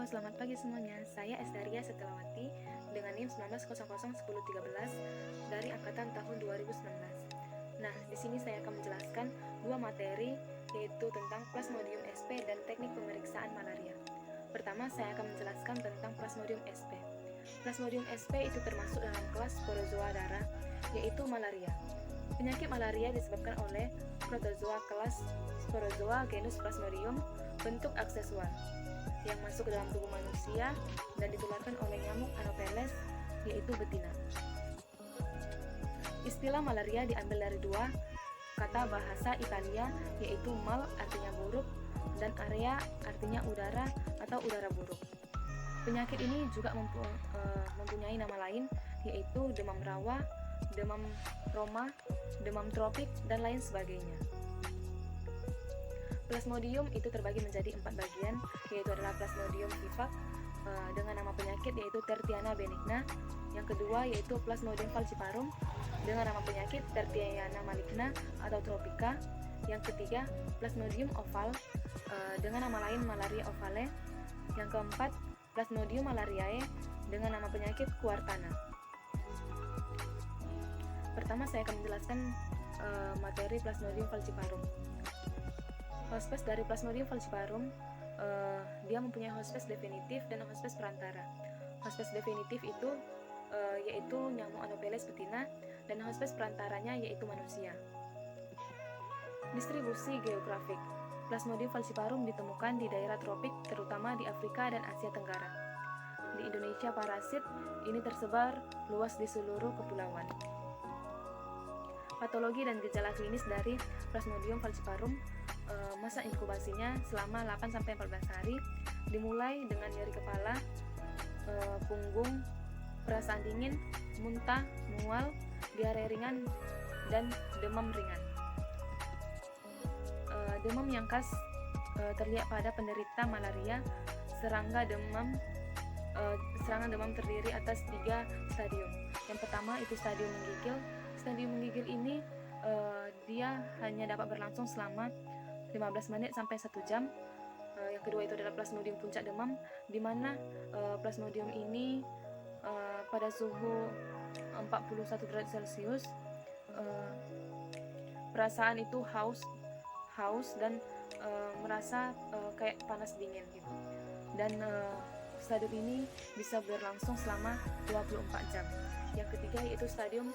selamat pagi semuanya. Saya Estaria Setelawati dengan NIM 19001013 dari angkatan tahun 2019. Nah, di sini saya akan menjelaskan dua materi, yaitu tentang Plasmodium sp dan teknik pemeriksaan malaria. Pertama, saya akan menjelaskan tentang Plasmodium sp. Plasmodium sp itu termasuk dalam kelas Sporozoa darah, yaitu malaria. Penyakit malaria disebabkan oleh protozoa kelas Sporozoa genus Plasmodium bentuk aksesual yang masuk ke dalam tubuh manusia dan ditularkan oleh nyamuk Anopheles, yaitu betina. Istilah malaria diambil dari dua kata bahasa Italia, yaitu mal artinya buruk dan area artinya udara atau udara buruk. Penyakit ini juga mempunyai nama lain, yaitu demam rawa, demam Roma, demam tropik, dan lain sebagainya. Plasmodium itu terbagi menjadi 4 bagian, yaitu adalah Plasmodium vivax dengan nama penyakit yaitu Tertiana benigna. Yang kedua yaitu Plasmodium falciparum dengan nama penyakit Tertiana maligna atau tropica. Yang ketiga Plasmodium oval dengan nama lain Malaria ovale. Yang keempat Plasmodium malariae dengan nama penyakit Quartana. Pertama saya akan menjelaskan materi Plasmodium falciparum. Hospes dari Plasmodium falciparum, dia mempunyai hospes definitif dan hospes perantara. Hospes definitif itu yaitu nyamuk Anopheles betina, dan hospes perantaranya yaitu manusia. Distribusi geografik Plasmodium falciparum ditemukan di daerah tropik, terutama di Afrika dan Asia Tenggara. Di Indonesia, parasit ini tersebar luas di seluruh kepulauan. Patologi dan gejala klinis dari Plasmodium falciparum, masa inkubasinya selama 8-14 hari, dimulai dengan nyeri kepala, punggung, perasaan dingin, muntah, mual, diare ringan, dan demam ringan. Demam yang khas terlihat pada penderita malaria. Serangan demam terdiri atas 3 stadium. Yang pertama itu stadium menggigil. Stadium menggigil ini dia hanya dapat berlangsung selama 15 menit sampai 1 jam. Yang kedua itu adalah Plasmodium puncak demam, di mana Plasmodium ini pada suhu 41 derajat Celcius perasaan itu haus dan merasa kayak panas dingin gitu. Dan stadium ini bisa berlangsung selama 24 jam. Yang ketiga yaitu stadium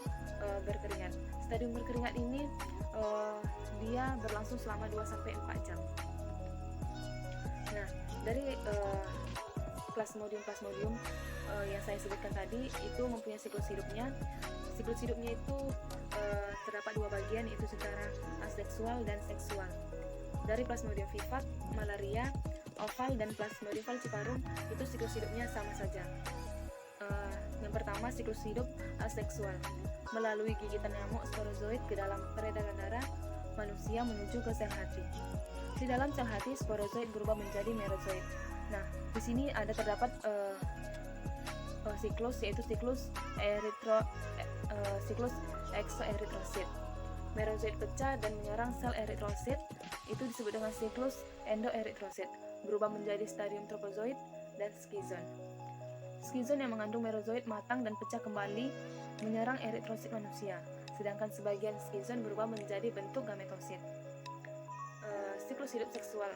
berkeringat. Stadium berkeringat ini dia berlangsung selama 2-4 jam. Nah, dari Plasmodium yang saya sebutkan tadi itu mempunyai siklus hidupnya. Siklus hidupnya itu terdapat 2 bagian, yaitu secara aseksual dan seksual. Dari Plasmodium vivax, malaria, oval, dan Plasmodium falciparum itu siklus hidupnya sama saja. Yang pertama siklus hidup aseksual, melalui gigitan nyamuk sporozoid ke dalam peredaran darah manusia menuju ke sel hati. Di dalam sel hati sporozoid berubah menjadi merozoid. Nah, di sini ada terdapat siklus, yaitu siklus eksoeritrosit. Merozoid pecah dan menyerang sel eritrosit, itu disebut dengan siklus endoeritrosit, berubah menjadi stadium tropozoid dan skizon. Skizon yang mengandung merozoid matang dan pecah kembali menyerang eritrosit manusia, sedangkan sebagian skizon berubah menjadi bentuk gametosit. Siklus hidup seksual,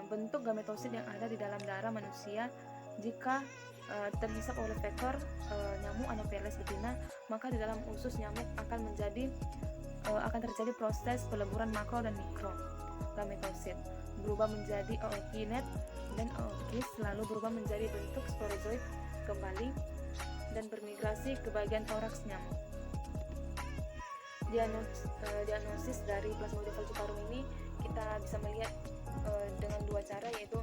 bentuk gametosit yang ada di dalam darah manusia jika terhisap oleh vektor nyamuk Anopheles betina, maka di dalam usus nyamuk akan terjadi proses peleburan makro dan mikro gametosit, berubah menjadi ookinet dan ookis, lalu berubah menjadi bentuk sporozoid kembali dan bermigrasi ke bagian toraks nyamuk. Diagnosis dari Plasmodium falciparum ini kita bisa melihat dengan 2 cara, yaitu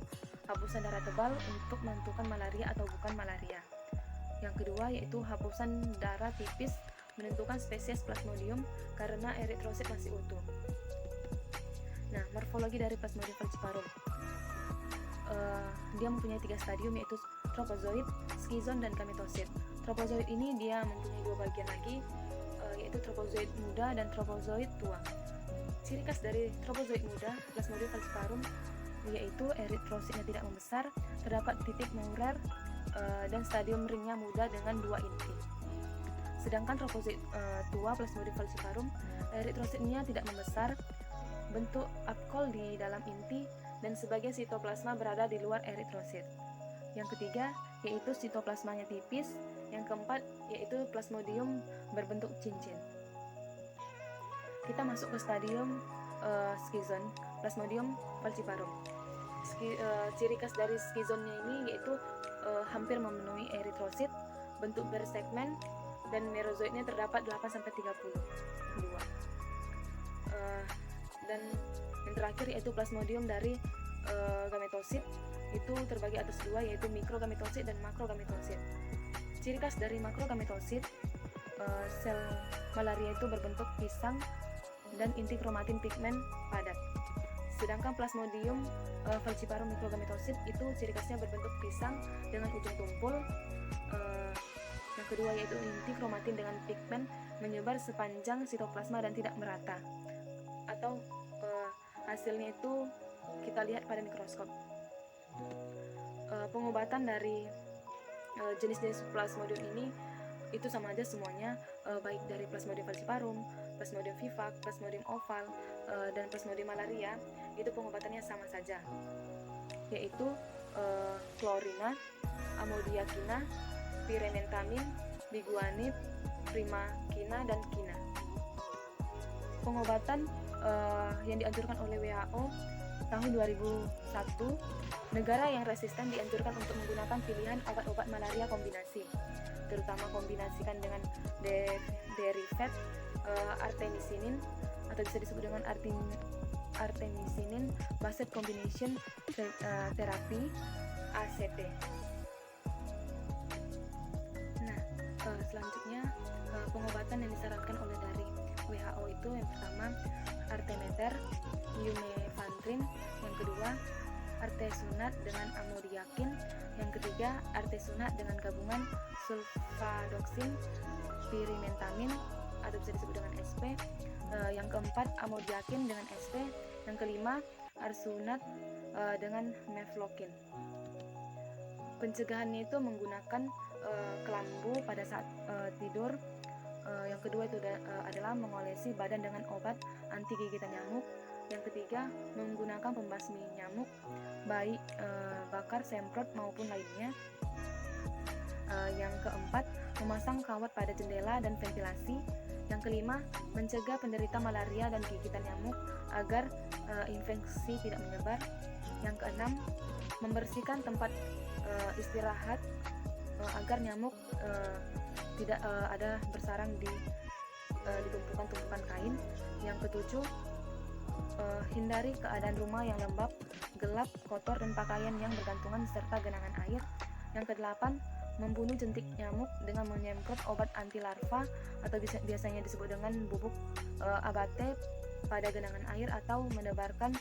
hapusan darah tebal untuk menentukan malaria atau bukan malaria. Yang kedua yaitu hapusan darah tipis menentukan spesies Plasmodium karena eritrosit masih utuh. Nah, morfologi dari Plasmodium falciparum, dia mempunyai 3 stadium, yaitu tropozoid, skizon, dan gametosit. Tropozoid ini dia mempunyai 2 bagian lagi, yaitu tropozoid muda dan tropozoid tua. Ciri khas dari tropozoid muda Plasmodium falciparum, yaitu eritrositnya tidak membesar, terdapat titik Maurer, dan stadium ringnya muda dengan 2 inti. Sedangkan trofosit tua Plasmodium falciparum, eritrositnya tidak membesar, bentuk upcoil di dalam inti, dan sebagian sitoplasma berada di luar eritrosit. Yang ketiga yaitu sitoplasmanya tipis. Yang keempat yaitu Plasmodium berbentuk cincin. Kita masuk ke stadium skizon Plasmodium falciparum. Ciri khas dari skizonnya ini yaitu hampir memenuhi eritrosit, bentuk bersegmen, dan merozoidnya terdapat 8-32. Dan yang terakhir yaitu Plasmodium dari gametosit, itu terbagi atas dua, yaitu mikrogametosit dan makrogametosit. Ciri khas dari makrogametosit, sel malaria itu berbentuk pisang dan inti kromatin pigmen padat. Sedangkan Plasmodium falciparum mikrogametosit itu ciri khasnya berbentuk pisang dengan ujung tumpul. Yang kedua yaitu inti kromatin dengan pigmen menyebar sepanjang sitoplasma dan tidak merata. Atau hasilnya itu kita lihat pada mikroskop. Pengobatan dari jenis-jenis Plasmodium ini itu sama aja semuanya, baik dari Plasmodium falciparum, Plasmodium vivax, Plasmodium oval, dan Plasmodium malaria, itu pengobatannya sama saja, yaitu klorina, amodiakina, pirementamin, biguanid, primakina, dan kina. Pengobatan yang dianjurkan oleh WHO tahun 2001, negara yang resisten dianjurkan untuk menggunakan pilihan obat-obat malaria kombinasi, terutama kombinasikan dengan derivat artemisinin atau bisa disebut dengan artemisinin based combination therapy ACT. Nah, selanjutnya pengobatan yang disarankan oleh dari WHO itu yang pertama artemeter, lumefantrin, yang kedua artesunat dengan amodiakin, yang ketiga artesunat dengan gabungan sulfadoxin, pirimentamin atau bisa disebut dengan SP, yang keempat amodiakin dengan SP, yang kelima arsunat dengan meflokin. Pencegahannya itu menggunakan kelambu pada saat tidur. Yang kedua itu adalah mengolesi badan dengan obat anti gigitan nyamuk. Yang ketiga menggunakan pembasmi nyamuk baik bakar, semprot maupun lainnya. Yang keempat memasang kawat pada jendela dan ventilasi. Yang kelima mencegah penderita malaria dan gigitan nyamuk agar infeksi tidak menyebar. Yang keenam membersihkan tempat istirahat agar nyamuk tidak ada bersarang di tumpukan-tumpukan kain. Yang ketujuh, hindari keadaan rumah yang lembab, gelap, kotor, dan pakaian yang bergantungan serta genangan air. Yang kedelapan, membunuh jentik nyamuk dengan menyemprot obat anti larva atau biasanya disebut dengan bubuk abate pada genangan air atau menebarkan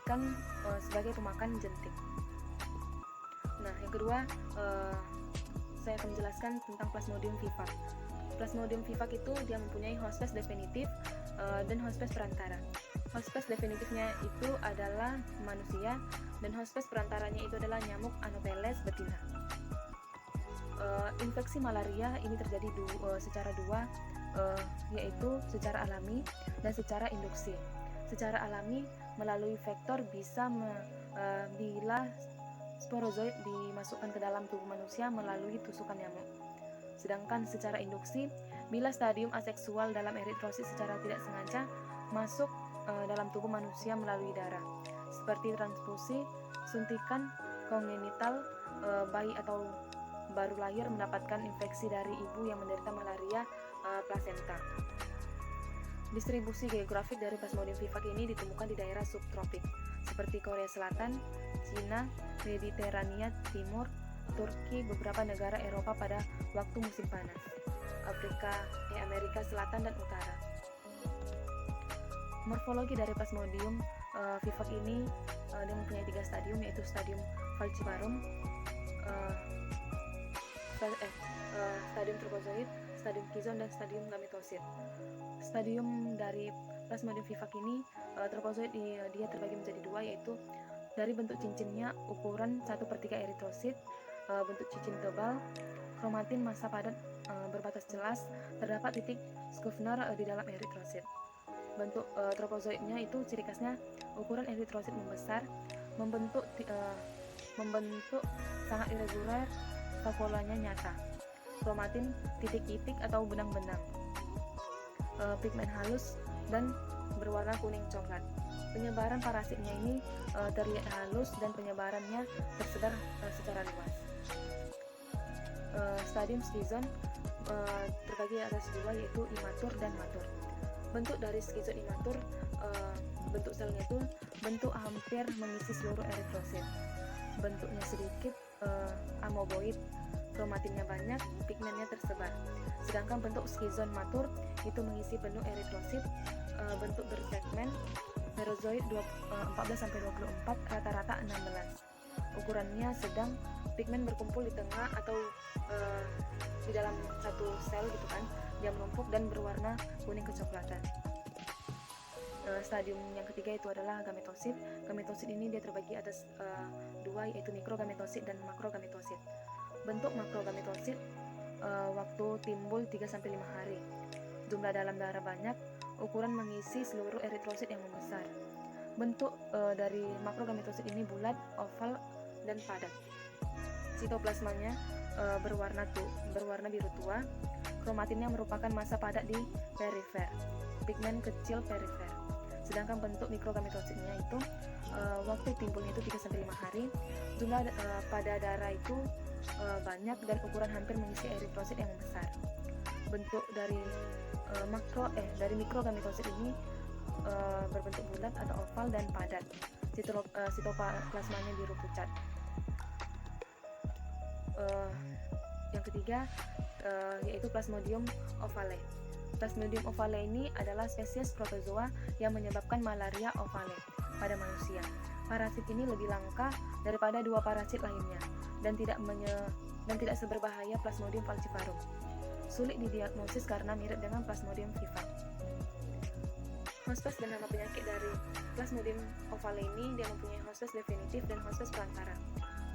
ikan sebagai pemakan jentik. Nah, yang kedua, saya akan menjelaskan tentang Plasmodium vivax. Plasmodium vivax itu dia mempunyai hospes definitif dan hospes perantara. Hospes definitifnya itu adalah manusia dan hospes perantaranya itu adalah nyamuk Anopheles betina. Infeksi malaria ini terjadi secara dua, yaitu secara alami dan secara induksi. Secara alami melalui vektor bisa bila sporozoid dimasukkan ke dalam tubuh manusia melalui tusukan nyamuk. Sedangkan secara induksi, bila stadium aseksual dalam eritrosit secara tidak sengaja masuk dalam tubuh manusia melalui darah, seperti transfusi, suntikan kongenital, bayi atau baru lahir mendapatkan infeksi dari ibu yang menderita malaria plasenta. Distribusi geografik dari Plasmodium vivax ini ditemukan di daerah subtropik seperti Korea Selatan, Cina, Mediterania Timur, Turki, beberapa negara Eropa pada waktu musim panas, Amerika Selatan dan Utara. Morfologi dari Plasmodium vivax ini dia mempunyai 3 stadium, yaitu stadium falciparum, stadium trofozoid, stadium kizon, dan stadium gametosit. Stadium dari Plasmodium vivax ini trofozoid dia terbagi menjadi 2, yaitu Dari bentuk cincinnya, ukuran 1/3 eritrosit, bentuk cincin tebal, kromatin massa padat berbatas jelas, terdapat titik Scrivener di dalam eritrosit. Bentuk tropozoitnya itu ciri khasnya ukuran eritrosit membesar, membentuk sangat irregular, vakuolanya nyata. Kromatin titik-titik atau benang-benang. Pigmen halus dan berwarna kuning coklat. Penyebaran parasitnya ini terlihat halus dan penyebarannya tersebar secara luas. Stadium skizon terbagi atas dua, yaitu imatur dan matur. Bentuk dari skizon imatur, bentuk selnya itu bentuk hampir mengisi seluruh eritrosit. Bentuknya sedikit amoeboid, kromatinnya banyak, pigmennya tersebar. Sedangkan bentuk skizon matur itu mengisi penuh eritrosit, bentuk bersegmen, merozoid 14-24, rata-rata 16. Ukurannya sedang, pigmen berkumpul di tengah atau di dalam satu sel gitu kan. Dia menumpuk dan berwarna kuning kecoklatan. Stadium yang ketiga itu adalah gametosit. Gametosit ini dia terbagi atas dua, yaitu mikrogametosit dan makrogametosit. Bentuk makrogametosit waktu timbul 3-5 hari. Jumlah dalam darah banyak, ukuran mengisi seluruh eritrosit yang membesar. Bentuk dari makrogametosit ini bulat, oval, dan padat. Sitoplasmanya berwarna biru tua. Kromatinnya merupakan massa padat di perifer, pigmen kecil perifer. Sedangkan bentuk mikrogametositnya itu waktu timbulnya itu 3-5 hari. Jumlah pada darah itu banyak dan ukuran hampir mengisi eritrosit yang besar. Bentuk dari mikrogametosit ini berbentuk bulat atau oval dan padat. Sitoplasmanya biru pucat. Yang ketiga yaitu Plasmodium ovale. Plasmodium ovale ini adalah spesies protozoa yang menyebabkan malaria ovale pada manusia. Parasit ini lebih langka daripada dua parasit lainnya dan tidak seberbahaya Plasmodium falciparum. Sulit didiagnosis karena mirip dengan Plasmodium vivax. Hospes dan nama penyakit dari Plasmodium ovale ini, dia mempunyai hospes definitif dan hospes perantara.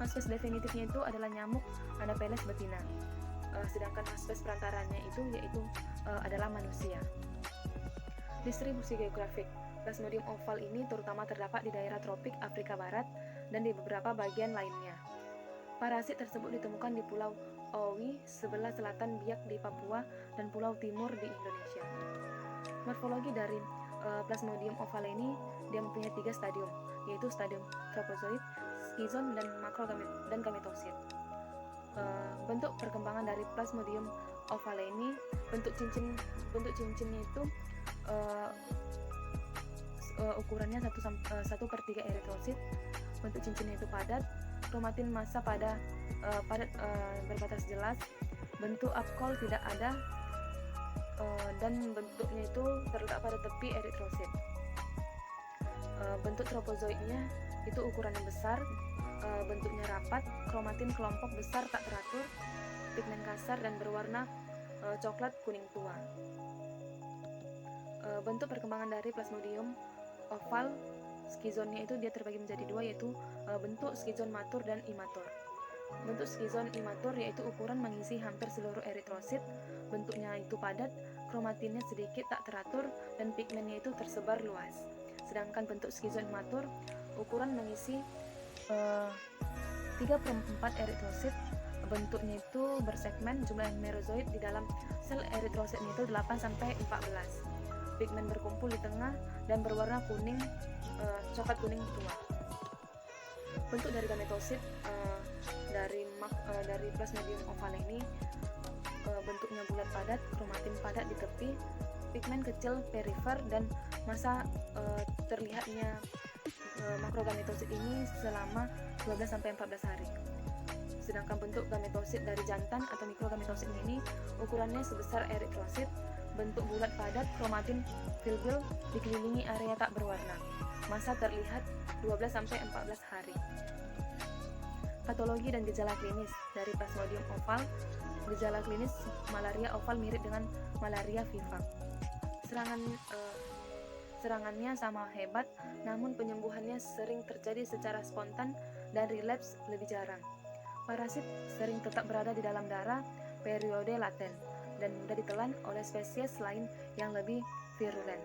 Hospes definitifnya itu adalah nyamuk Anopheles betina. Sedangkan hospes perantaranya itu adalah manusia. Distribusi geografik Plasmodium ovale ini terutama terdapat di daerah tropik Afrika Barat dan di beberapa bagian lainnya. Parasit tersebut ditemukan di Pulau Owi sebelah selatan Biak di Papua dan Pulau Timur di Indonesia. Morfologi dari Plasmodium ovale ini dia mempunyai 3 stadium, yaitu stadium tropozoid, skizon, dan gametosit. Bentuk perkembangan dari Plasmodium ovale ini, bentuk cincinnya itu ukurannya 1/3 eritrosit. Bentuk cincinnya itu padat, kromatin massa padat berbatas jelas, bentuk upcall tidak ada, dan bentuknya itu terletak pada tepi eritrosit. Bentuk tropozoidnya itu ukurannya besar, bentuknya rapat, kromatin kelompok besar tak teratur, pigmen kasar dan berwarna coklat kuning tua. Bentuk perkembangan dari Plasmodium ovale, skizonnya itu dia terbagi menjadi 2, yaitu bentuk skizon matur dan imatur. Bentuk skizon imatur yaitu ukuran mengisi hampir seluruh eritrosit, bentuknya itu padat, kromatinnya sedikit tak teratur, dan pigmennya itu tersebar luas. Sedangkan bentuk skizon matur, ukuran mengisi 3/4 eritrosit, bentuknya itu bersegmen, jumlah merozoid di dalam sel eritrositnya itu 8-14. Pigmen berkumpul di tengah dan berwarna kuning, coklat kuning tua. Bentuk dari gametosit dari Plasmodium ovale ini bentuknya bulat padat, kromatin padat di tepi, pigmen kecil perifer, dan masa terlihatnya makrogametosit ini selama 12-14 hari. Sedangkan bentuk gametosit dari jantan atau mikrogametosit ini ukurannya sebesar eritrosit, bentuk bulat padat, kromatin filbil, dikelilingi area tak berwarna. Masa terlihat 12-14 hari. Patologi dan gejala klinis dari Plasmodium ovale. Gejala klinis malaria ovale mirip dengan malaria vivax. Serangannya sama hebat, namun penyembuhannya sering terjadi secara spontan dan relapse lebih jarang. Parasit sering tetap berada di dalam darah periode laten dan mudah ditelan oleh spesies lain yang lebih virulen.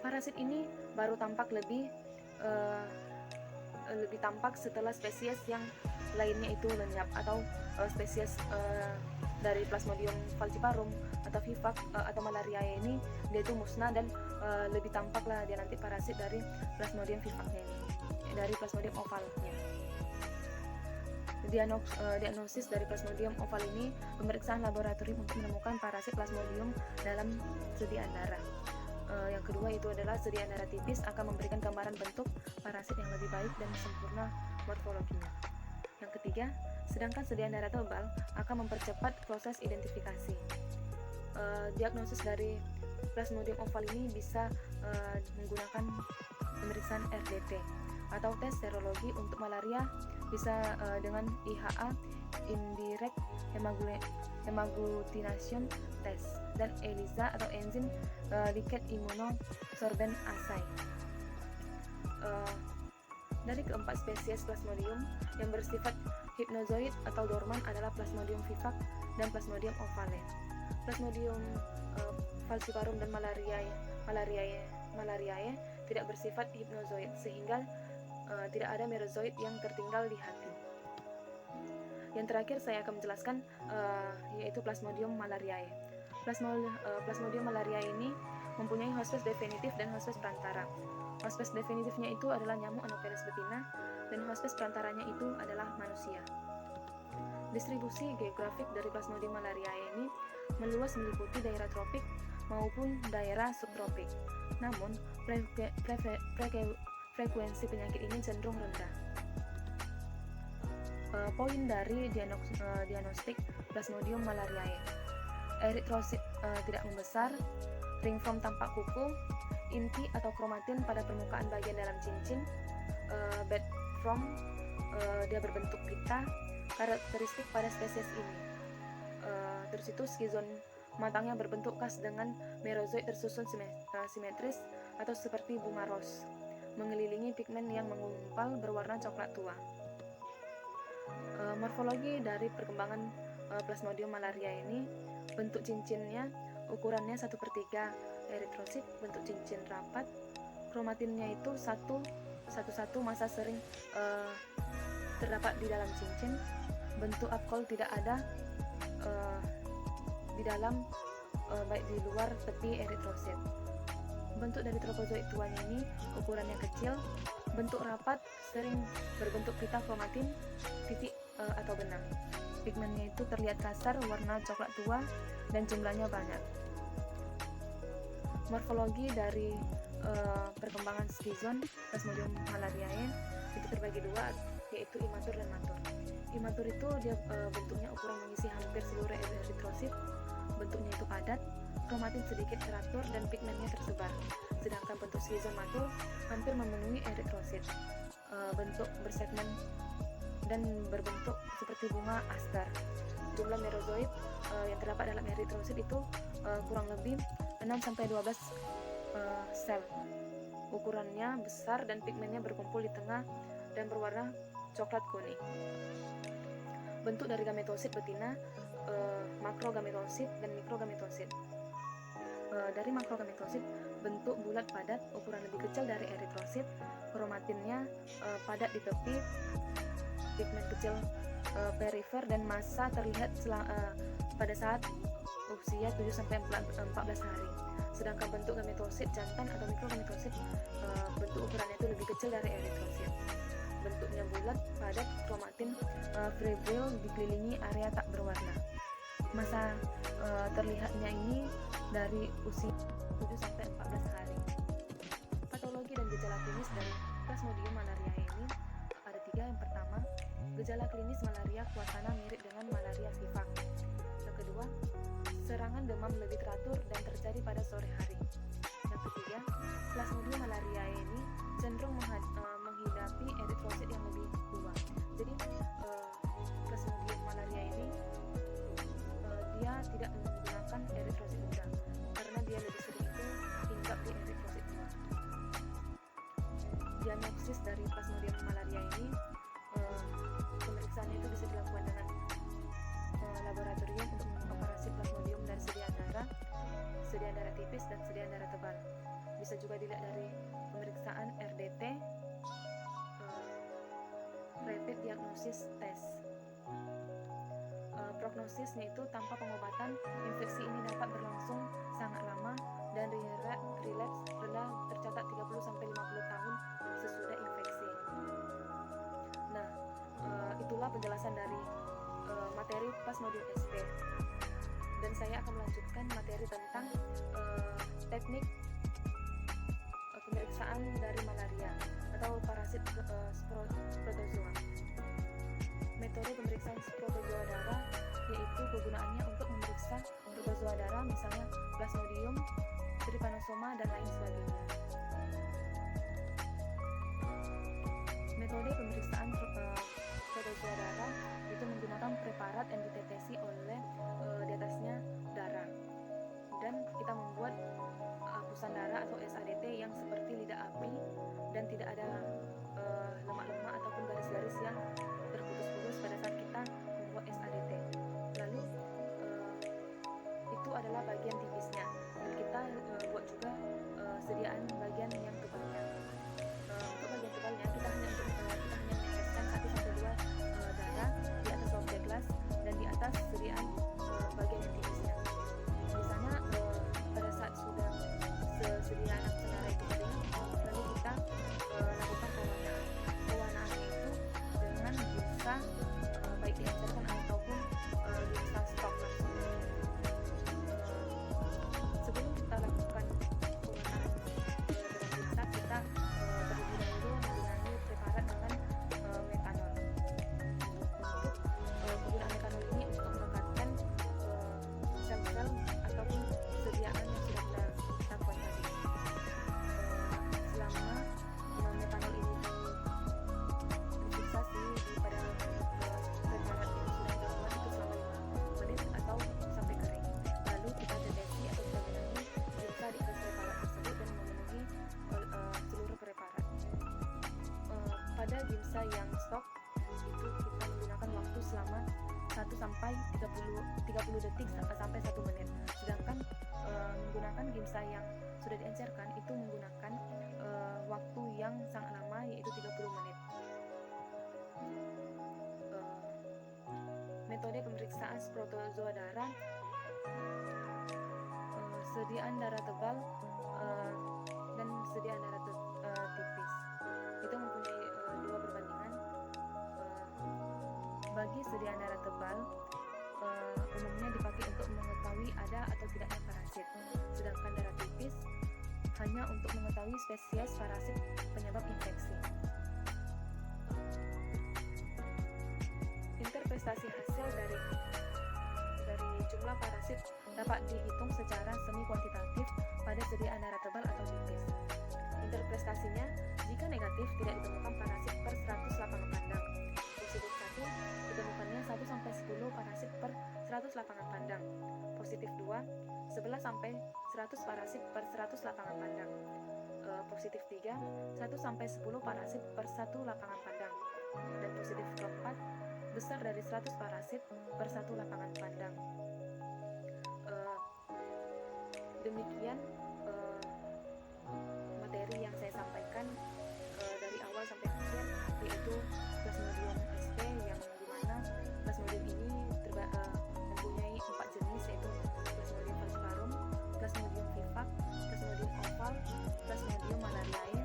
Parasit ini baru tampak lebih tampak setelah spesies yang lainnya itu lenyap, atau spesies dari Plasmodium falciparum atau vivax atau malariae ini dia itu musnah, dan lebih tampak lah dia nanti parasit dari Plasmodium vivaxnya ini, dari Plasmodium ovalnya. Diagnosis dari Plasmodium oval ini pemeriksaan laboratorium untuk menemukan parasit Plasmodium dalam sediaan darah. Yang kedua itu adalah sediaan darah tipis akan memberikan gambaran bentuk parasit yang lebih baik dan sempurna morfologinya. Yang ketiga, sedangkan sediaan darah tebal akan mempercepat proses identifikasi. Diagnosis dari Plasmodium oval ini bisa menggunakan pemeriksaan RDT atau tes serologi. Untuk malaria bisa dengan IHA, indirect hemagglutination test, dan ELISA atau enzim liquid immunosorbent assay. Dari keempat spesies Plasmodium yang bersifat hipnozoid atau dorman adalah Plasmodium vivax dan Plasmodium ovale. Plasmodium falciparum dan malariae tidak bersifat hipnozoid, sehingga tidak ada merozoid yang tertinggal di hati. Yang terakhir saya akan menjelaskan yaitu Plasmodium malariae. Plasmodium malariae ini mempunyai hospes definitif dan hospes perantara. Hospes definitifnya itu adalah nyamuk Anopheles betina, dan hospes perantaranya itu adalah manusia. Distribusi geografik dari Plasmodium malariae ini meluas meliputi daerah tropik maupun daerah subtropik. Namun, frekuensi penyakit ini cenderung rendah. Poin dari diagnostik Plasmodium malariae: eritrosit tidak membesar, ring form tampak kuku, inti atau kromatin pada permukaan bagian dalam cincin, bed form dia berbentuk pita, karakteristik pada spesies ini. Terus itu skizon matangnya berbentuk khas dengan merozoid tersusun simetris atau seperti bunga ros, mengelilingi pigmen yang menggumpal berwarna coklat tua. Morfologi dari perkembangan Plasmodium malariae ini: bentuk cincinnya ukurannya 1/3 eritrosit, bentuk cincin rapat, kromatinnya itu satu massa sering terdapat di dalam cincin, bentuk apkol tidak ada di dalam baik di luar tepi eritrosit. Bentuk dari tropozoid tuanya ini ukurannya kecil, bentuk rapat, sering berbentuk pita kromatin, titik atau benang. Pigmennya itu terlihat kasar, warna coklat tua, dan jumlahnya banyak. Morfologi dari perkembangan skizon Plasmodium malariae itu terbagi dua, yaitu imatur dan matur. Imatur itu dia bentuknya ukuran mengisi hampir seluruh eritrosit, bentuknya itu padat, kromatin sedikit teratur, dan pigmennya tersebar. Sedangkan bentuk skizon matur hampir memenuhi eritrosit, bentuk bersegmen dan berbentuk seperti bunga aster. Jumlah merozoid yang terdapat dalam eritrosit itu kurang lebih 6-12 sel. Ukurannya besar dan pigmennya berkumpul di tengah dan berwarna coklat kuning. Bentuk dari gametosit betina, makrogametosit dan mikrogametosit. Dari makrogametosit, bentuk bulat padat, ukuran lebih kecil dari eritrosit, kromatinnya padat di tepi, pigmen kecil perifer, dan massa terlihat pada saat usia 7-14 hari. Sedangkan bentuk gametosit jantan atau mikrogametosit, bentuk ukurannya itu lebih kecil dari eritrosit. Bentuknya bulat, padat, kromatin febrile, dikelilingi area tak berwarna. Masa terlihatnya ini dari usia 7-14 hari. Patologi dan gejala klinis dari Plasmodium malariae ini ada 3. Yang pertama, gejala klinis malaria kuatana mirip dengan malaria vivax. Yang kedua, serangan demam lebih teratur dan terjadi pada sore hari. Yang ketiga, Plasmodium malariae ini cenderung menghidapi eritrosit yang lebih tua. Jadi Plasmodium malariae ini dia tidak menggunakan eritrosit muda karena dia lebih sering itu hinggap di eritrosit tua. pemeriksaan itu bisa dilakukan dengan laboratorium untuk menemukan parasit Plasmodium dari sediaan darah tipis dan sediaan darah tebal. Bisa juga dilihat dari pemeriksaan RDT, Rapid Diagnosis Test. Prognosisnya itu tanpa pengobatan, infeksi ini dapat berlangsung sangat lama dan relapse rendah tercatat 30-50 tahun sesudah infeksi. Nah, itulah penjelasan dari materi Plasmodium SP. Dan saya akan melanjutkan materi tentang teknik pemeriksaan dari malaria atau parasit protozoa. Metode pemeriksaan protozoa darah yaitu kegunaannya untuk memeriksa protozoa darah, misalnya Plasmodium, Trypanosoma, dan lain sebagainya. Metode pemeriksaan protozoa darah itu menggunakan preparat yang ditetesi oleh di atasnya darah, dan kita membuat hapusan darah atau SADT yang seperti lidah api dan tidak ada lemak-lemak ataupun garis-garis yang terputus-putus pada saat kita membuat SADT. Lalu itu adalah bagian tipisnya, dan kita buat juga sediaan bagian yang tebalnya. Untuk bagian tebalnya kita hanya meneteskan 1-2 darah di atas objek gelas dan di atas sediaan bagian yang tipisnya. Biasanya pada saat sudah sediaan hapusan darah itu kering, lalu kita lakukan pewarnaannya itu dengan ginsa baik diencerkan ataupun ginsa stok. Sebelum kita lakukan pewarnaan dengan ginsa, kita terlebih dahulu menggunakan preparat dengan metanol. Untuk penggunaan metanol ini untuk melekatkan sel-sel ataupun sediaan yang sudah kita lakukan tadi. Selama metanol ini difiksasi pada preparat yang sudah kita buat itu selama 5 menit atau sampai kering. Lalu kita tetesi atau kita gunakan ginsa di atas preparat tersebut dan memenuhi seluruh preparat. Pada ginsa yang stok itu kita menggunakan waktu selama 1-30 detik sampai 1 menit. Sedangkan menggunakan ginsa yang sudah diencerkan itu menggunakan waktu yang sangat lama, yaitu 30 menit. Metode pemeriksaan protozoa darah, sediaan darah tebal dan sediaan darah tipis itu mempunyai 2 perbandingan. Bagi sediaan darah tebal umumnya dipakai untuk mengetahui ada atau tidaknya parasit, sedangkan darah tipis hanya untuk mengetahui spesies parasit penyebab infeksi. Interpretasi hasil dari jumlah parasit dapat dihitung secara semi kuantitatif pada sediaan darah tebal atau tipis. Interpretasinya, jika negatif tidak ditemukan parasit per 100 lapangan pandang. Positif 1, ditemukannya 1-10 parasit per 100 lapangan pandang. Positif 2, 11-100 parasit per 100 lapangan pandang. Positif 3, 1-10 parasit per 1 lapangan pandang. Dan positif keempat, besar dari 100 parasit per 1 lapangan pandang. Demikian materi yang saya sampaikan dari awal sampai akhir, yaitu Plasmodium SP, yang dimana Plasmodium ini mempunyai 4 jenis, yaitu Plasmodium falciparum, Plasmodium vivax, Plasmodium oval, Plasmodium malariae,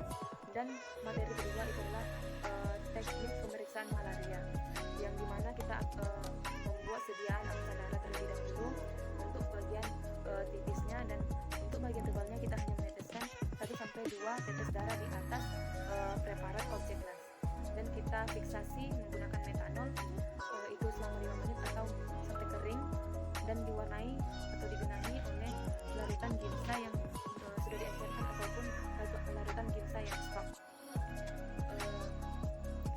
dan materi kedua itu adalah teknik pemeriksaan malaria, yang dimana kita membuat sediaan hapusan darah terlebih dahulu untuk bagian tipisnya, dan untuk bagian tebalnya kita hanya meneteskan 1-2 tetes darah di atas preparat objek gelas, dan kita fiksasi menggunakan metanol itu selama 5 menit atau sampai kering, dan diwarnai atau digenangi oleh larutan ginsa yang sudah diencerkan ataupun larutan ginsa yang stok.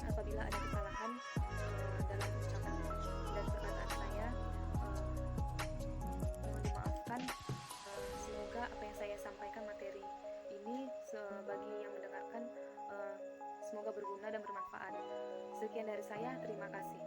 Apabila ada kesalahan dalam ucapan dan perkataan saya, mohon dimaafkan. Semoga apa yang saya sampaikan materi ini bagi yang mendengarkan semoga berguna dan bermanfaat. Sekian dari saya, terima kasih.